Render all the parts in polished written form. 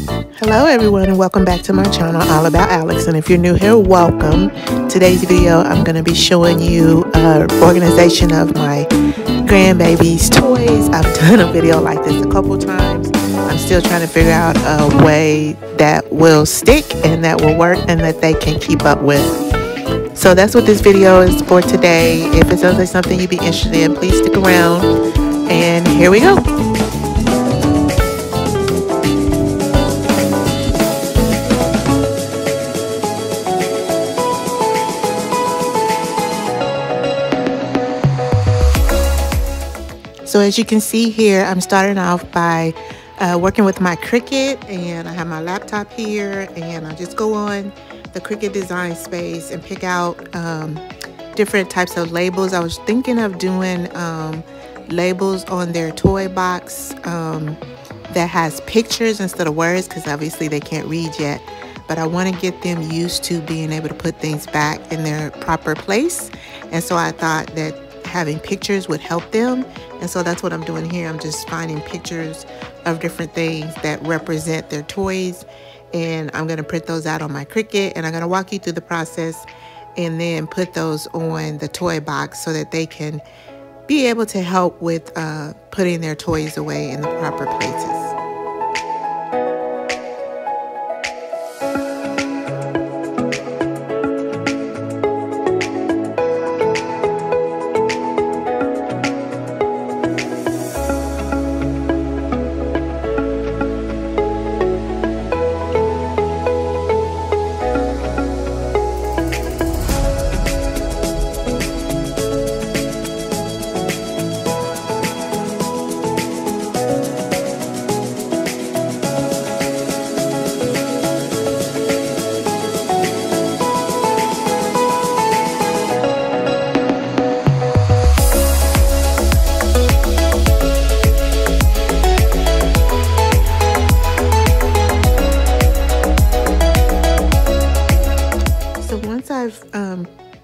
Hello everyone and welcome back to my channel All About Alex, and if you're new here, welcome. Today's video I'm going to be showing you organization of my grandbaby's toys. I've done a video like this a couple times. I'm still trying to figure out a way that will stick and that will work and that they can keep up with. So that's what this video is for today. If it sounds like something you'd be interested in, please stick around, and here we go. So as you can see here, I'm starting off by working with my Cricut, and I have my laptop here, and I just go on the Cricut design space and pick out different types of labels. I was thinking of doing labels on their toy box that has pictures instead of words, because obviously they can't read yet, but I want to get them used to being able to put things back in their proper place. And so I thought that having pictures would help them, and so that's what I'm doing here. I'm just finding pictures of different things that represent their toys, and I'm going to print those out on my Cricut, and I'm going to walk you through the process and then put those on the toy box so that they can be able to help with putting their toys away in the proper places.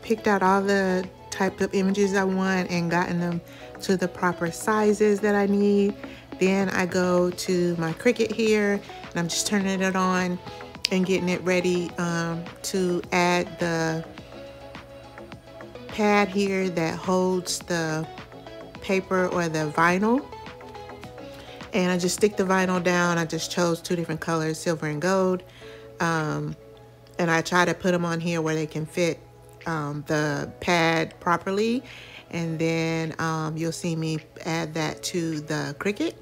Picked out all the type of images I want and gotten them to the proper sizes that I need, then I go to my Cricut here and I'm just turning it on and getting it ready to add the pad here that holds the paper or the vinyl. And I just stick the vinyl down. I just chose two different colors, silver and gold, and I try to put them on here where they can fit the pad properly, and then you'll see me add that to the Cricut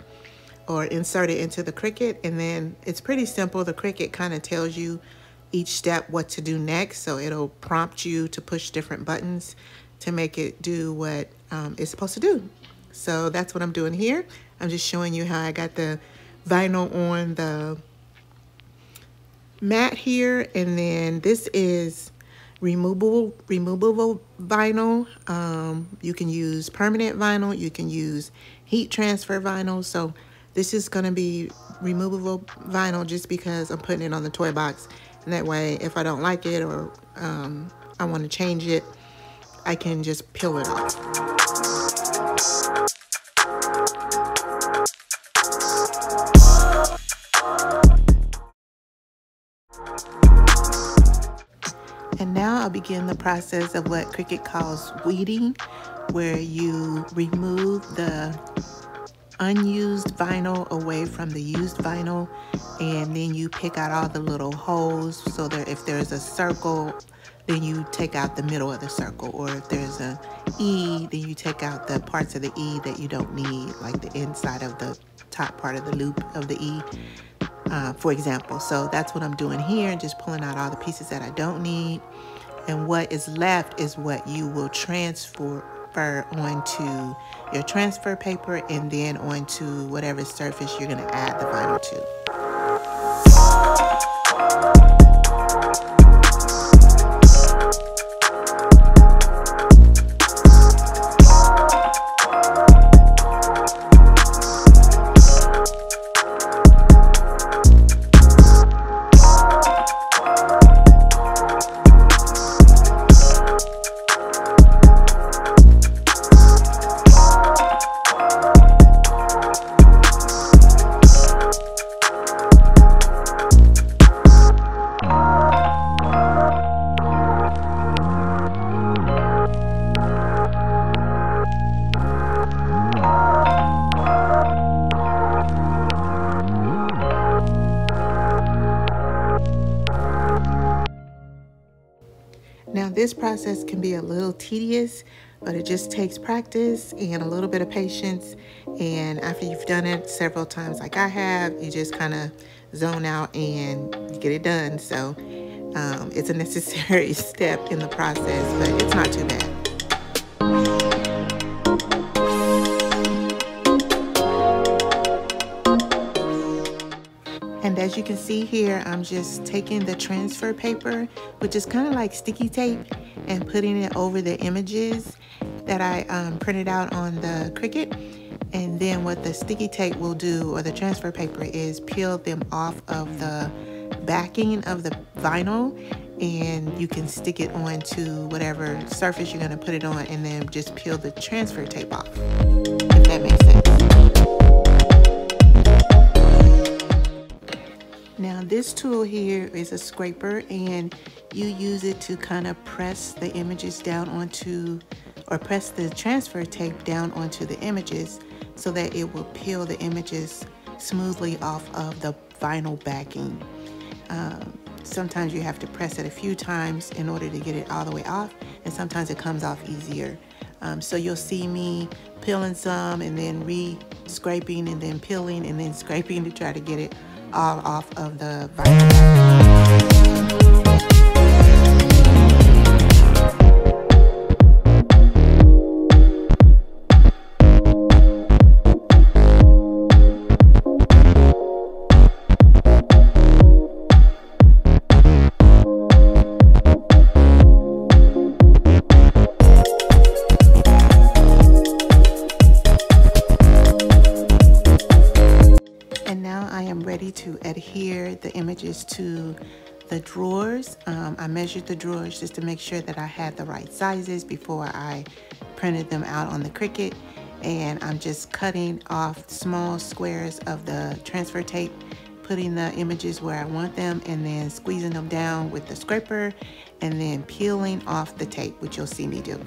or insert it into the Cricut, and then it's pretty simple. The Cricut kind of tells you each step what to do next, so it'll prompt you to push different buttons to make it do what it's supposed to do. So that's what I'm doing here. I'm just showing you how I got the vinyl on the mat here, and then this is removable vinyl. You can use permanent vinyl, you can use heat transfer vinyl. So this is going to be removable vinyl just because I'm putting it on the toy box, and that way if I don't like it or I want to change it, I can just peel it off. And now I'll begin the process of what Cricut calls weeding, where you remove the unused vinyl away from the used vinyl, and then you pick out all the little holes, so that if there's a circle, then you take out the middle of the circle, or if there's an E, then you take out the parts of the E that you don't need, like the inside of the top part of the loop of the E. For example. So that's what I'm doing here, just pulling out all the pieces that I don't need, and what is left is what you will transfer onto your transfer paper and then onto whatever surface you're going to add the vinyl to. this process can be a little tedious, but it just takes practice and a little bit of patience. And after you've done it several times like I have, you just kind of zone out and get it done. So it's a necessary step in the process, but it's not too bad. And as you can see here, I'm just taking the transfer paper, which is kind of like sticky tape, and putting it over the images that I printed out on the Cricut. And then what the sticky tape will do, or the transfer paper, is peel them off of the backing of the vinyl, and you can stick it onto whatever surface you're going to put it on, and then just peel the transfer tape off, if that makes sense. Now this tool here is a scraper, and you use it to kind of press the images down onto, or press the transfer tape down onto the images so that it will peel the images smoothly off of the vinyl backing. Sometimes you have to press it a few times in order to get it all the way off, and sometimes it comes off easier. So you'll see me peeling some and then re-scraping and then peeling and then scraping to try to get it all off of the vinyl. To adhere the images to the drawers. I measured the drawers just to make sure that I had the right sizes before I printed them out on the Cricut, and I'm just cutting off small squares of the transfer tape, putting the images where I want them, and then squeezing them down with the scraper, and then peeling off the tape, which you'll see me do.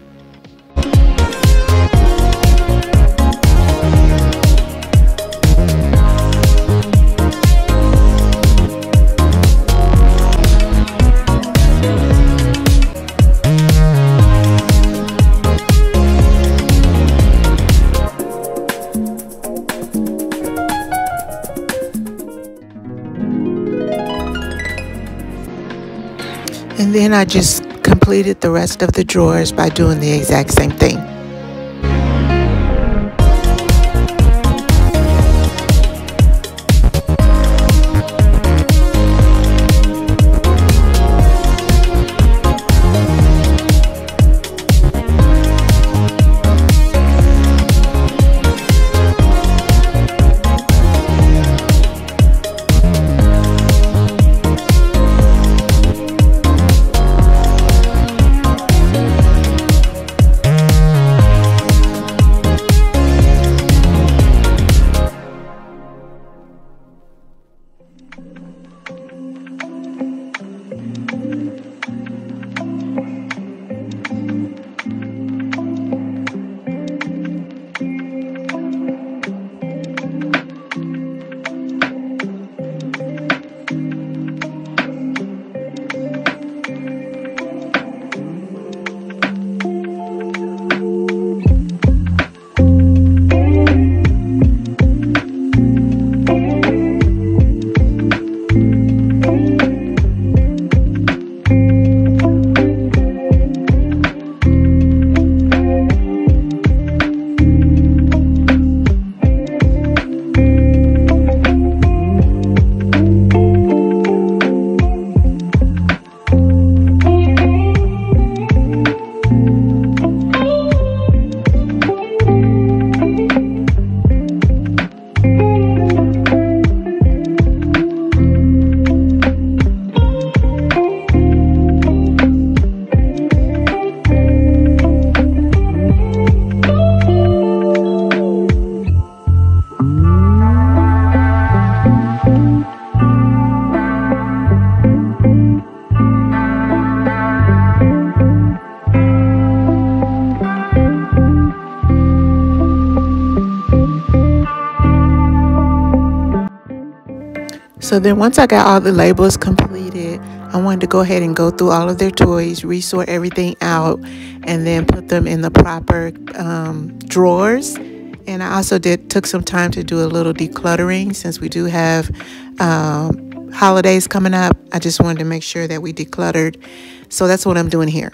And then I just completed the rest of the drawers by doing the exact same thing. So then once I got all the labels completed, I wanted to go ahead and go through all of their toys, resort everything out, and then put them in the proper drawers. And I also took some time to do a little decluttering since we do have holidays coming up. I just wanted to make sure that we decluttered. So that's what I'm doing here.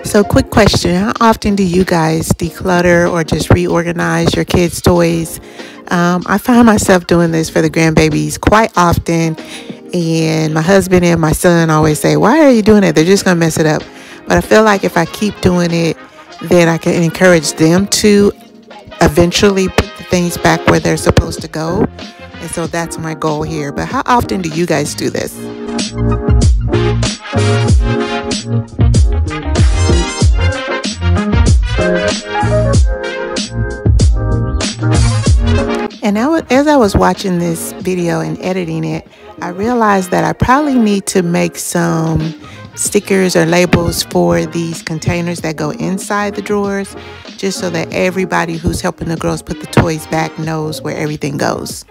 So quick question, how often do you guys declutter or just reorganize your kids' toys? I find myself doing this for the grandbabies quite often, and my husband and my son always say, why are you doing it? They're just going to mess it up. But I feel like if I keep doing it, then I can encourage them to eventually put the things back where they're supposed to go. And so that's my goal here. But how often do you guys do this? And as I was watching this video and editing it, I realized that I probably need to make some stickers or labels for these containers that go inside the drawers, just so that everybody who's helping the girls put the toys back knows where everything goes.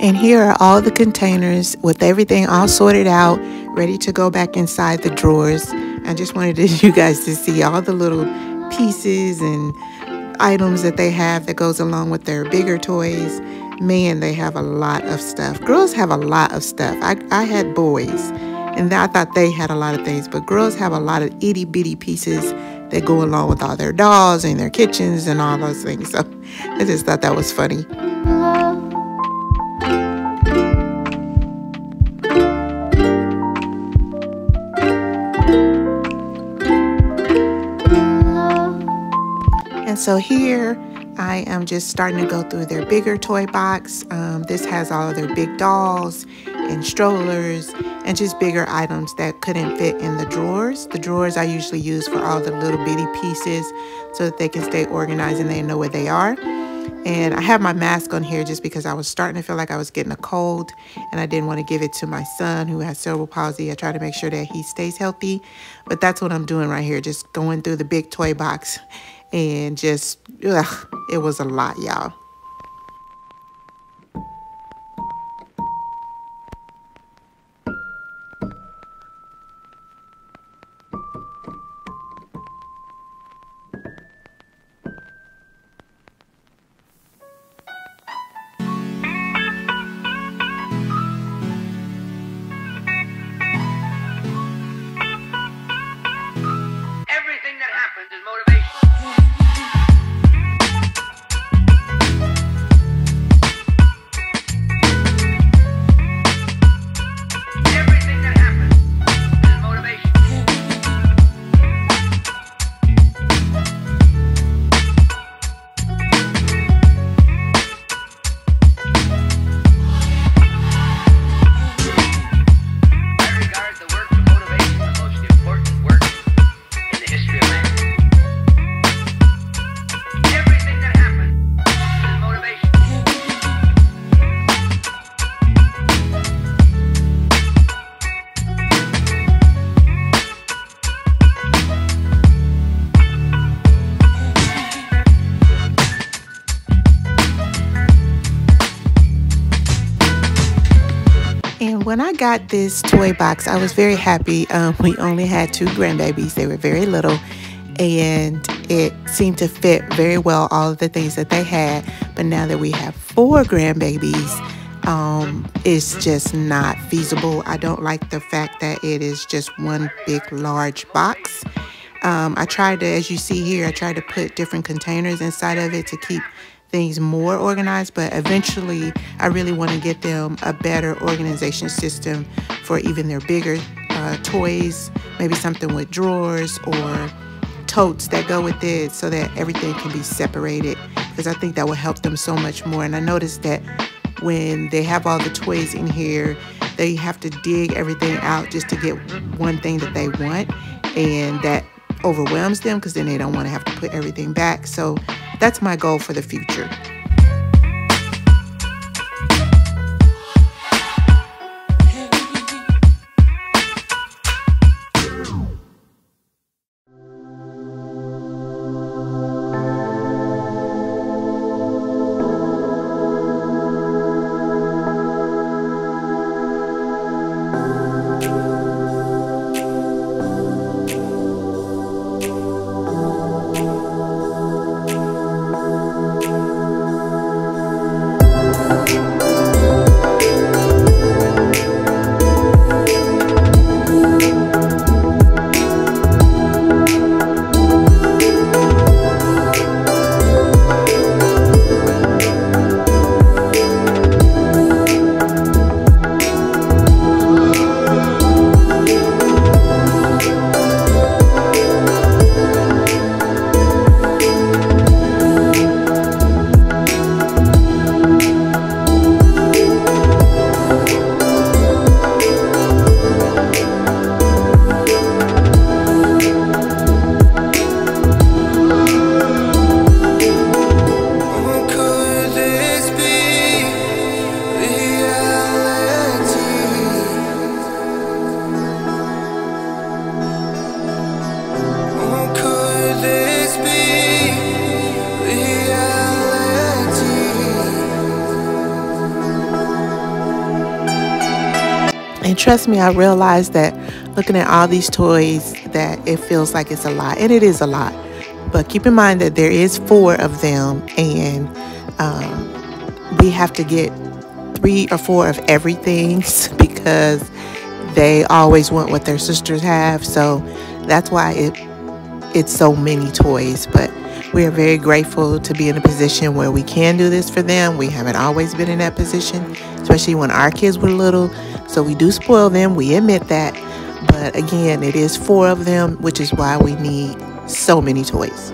And here are all the containers with everything all sorted out, ready to go back inside the drawers. I just wanted you guys to see all the little pieces and items that they have that goes along with their bigger toys. Man, they have a lot of stuff. Girls have a lot of stuff. I had boys, and I thought they had a lot of things, but girls have a lot of itty bitty pieces that go along with all their dolls and their kitchens and all those things. So I just thought that was funny. And so here I am just starting to go through their bigger toy box. This has all of their big dolls and strollers and just bigger items that couldn't fit in the drawers. The drawers I usually use for all the little bitty pieces so that they can stay organized and they know where they are. And I have my mask on here just because I was starting to feel like I was getting a cold and I didn't want to give it to my son who has cerebral palsy. I try to make sure that he stays healthy. But that's what I'm doing right here, just going through the big toy box. And just, it was a lot, y'all. Everything that happens is motivation. when I got this toy box, I was very happy. We only had 2 grandbabies. They were very little, and it seemed to fit very well all of the things that they had. But now that we have 4 grandbabies, it's just not feasible. I don't like the fact that it is just one big large box. I tried to, as you see here, I tried to put different containers inside of it to keep things more organized, but eventually I really want to get them a better organization system for even their bigger toys, maybe something with drawers or totes that go with it so that everything can be separated, because I think that will help them so much more. And I noticed that when they have all the toys in here, they have to dig everything out just to get one thing that they want, and that overwhelms them because then they don't want to have to put everything back. So that's my goal for the future. And trust me, I realized that looking at all these toys that it feels like it's a lot, and it is a lot. But keep in mind that there is 4 of them, and we have to get 3 or 4 of everything because they always want what their sisters have. So that's why it's so many toys. But we are very grateful to be in a position where we can do this for them. We haven't always been in that position, especially when our kids were little. So we do spoil them, we admit that. But again, it is 4 of them, which is why we need so many toys.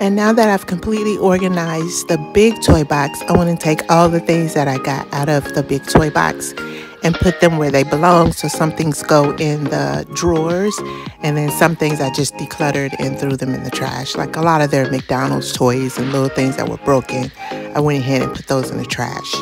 And now that I've completely organized the big toy box, I want to take all the things that I got out of the big toy box and put them where they belong. So some things go in the drawers, and then some things I just decluttered and threw them in the trash. Like a lot of their McDonald's toys and little things that were broken, I went ahead and put those in the trash.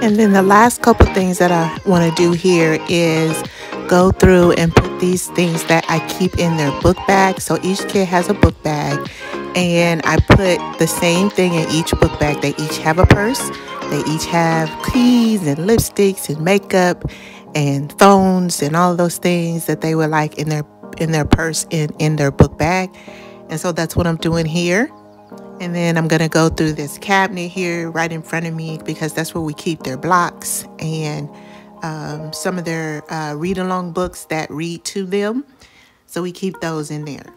And then the last couple things that I want to do here is go through and put these things that I keep in their book bag. So each kid has a book bag, and I put the same thing in each book bag. They each have a purse. They each have keys and lipsticks and makeup and phones and all of those things that they would like in their purse and in their book bag. And so that's what I'm doing here. And then I'm going to go through this cabinet here right in front of me, because that's where we keep their blocks and some of their read-along books that read to them. So we keep those in there.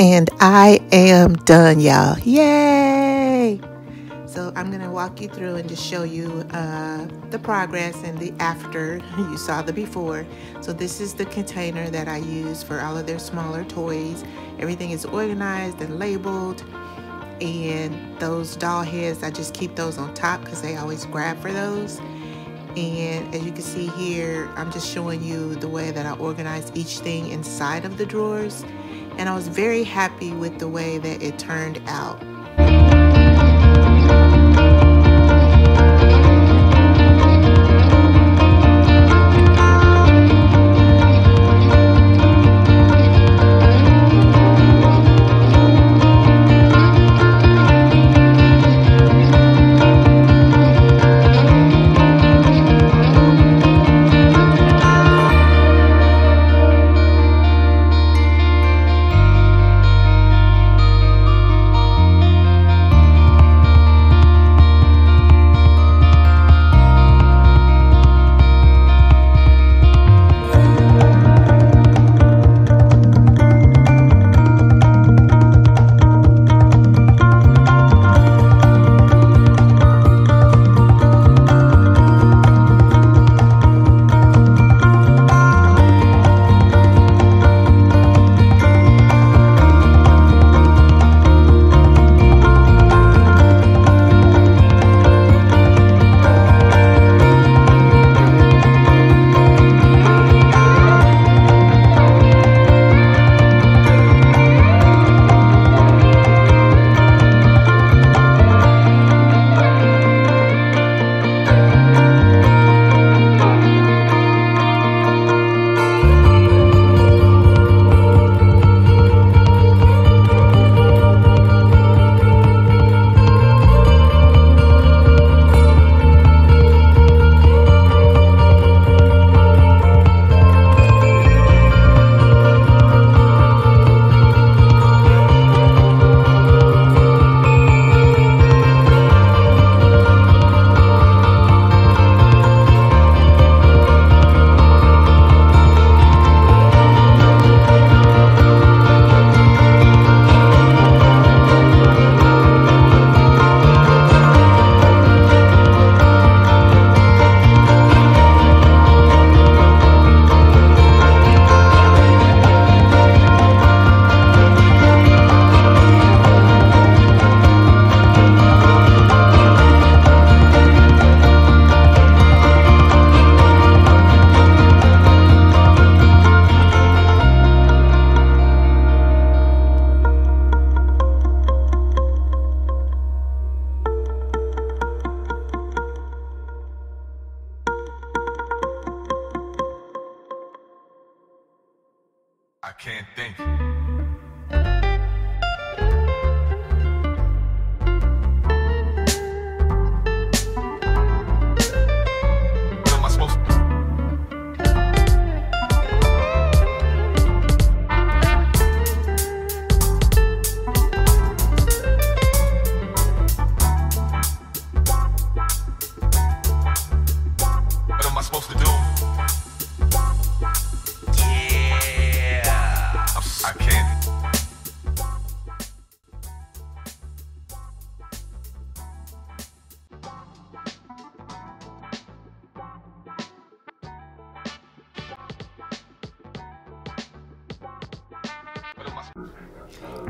And I am done, y'all. Yay! So I'm going to walk you through and just show you the progress and the after. You saw the before. So this is the container that I use for all of their smaller toys. Everything is organized and labeled. And those doll heads, I just keep those on top because they always grab for those. And as you can see here, I'm just showing you the way that I organize each thing inside of the drawers. And I was very happy with the way that it turned out.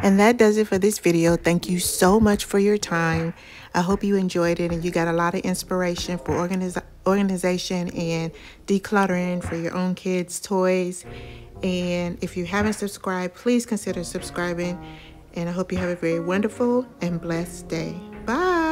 And that does it for this video. Thank you so much for your time. I hope you enjoyed it and you got a lot of inspiration for organization and decluttering for your own kids' toys. And if you haven't subscribed, please consider subscribing. And I hope you have a very wonderful and blessed day. Bye.